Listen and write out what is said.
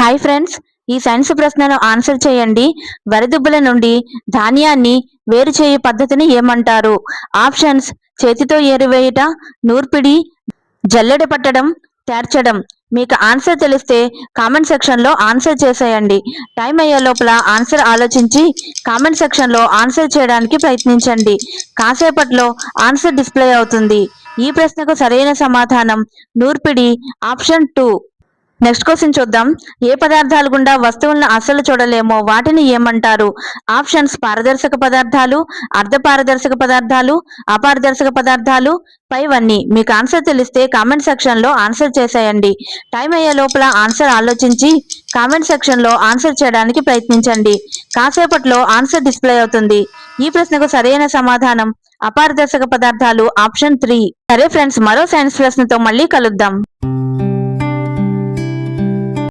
Hi friends, ఈ science ప్రశ్నను answer చేయండి. వరిదుబ్బుల నుండి ధాన్యాన్ని వేరు చేయు పద్ధతిని ఏమంటారు? ఆప్షన్స్: చేతితో ఏరువేయుట, నూర్పిడి, జల్లెడ పట్టడం, తేర్చడం. మీకు ఆన్సర్ తెలిస్తే కామెంట్ సెక్షన్ లో ఆన్సర్ చేసేయండి. టైం అయ్యే లోపల ఆన్సర్ ఆలోచించి కామెంట్ సెక్షన్ లో ఆన్సర్ చేయడానికి ప్రయత్నించండి. కాసేపట్లో ఆన్సర్ డిస్ప్లే అవుతుంది. ఈ ప్రశ్నకు సరైన సమాధానం నూర్పిడి, ఆప్షన్ 2. నెక్స్ట్ క్వశ్చన్ చూద్దాం. ఏ పదార్థాల గుండా వస్తువులను అస్సలు చూడలేమో వాటిని ఏమంటారు? ఆప్షన్స్: పారదర్శక పదార్థాలు, అర్ధపారదర్శక పదార్థాలు, అపారదర్శక పదార్థాలు, పైవన్నీ. మీకు ఆన్సర్ తెలిస్తే కామెంట్ సెక్షన్ లో ఆన్సర్ చేసేయండి. టైం అయ్యే లోపల ఆన్సర్ ఆలోచించి కామెంట్ సెక్షన్ లో ఆన్సర్ చేయడానికి ప్రయత్నించండి. కాసేపట్లో ఆన్సర్ డిస్ప్లే అవుతుంది. ఈ ప్రశ్నకు సరైన సమాధానం అపారదర్శక పదార్థాలు, ఆప్షన్ 3. సరే ఫ్రెండ్స్, మరో సైన్స్ ప్రశ్నతో మళ్ళీ కలుద్దాం.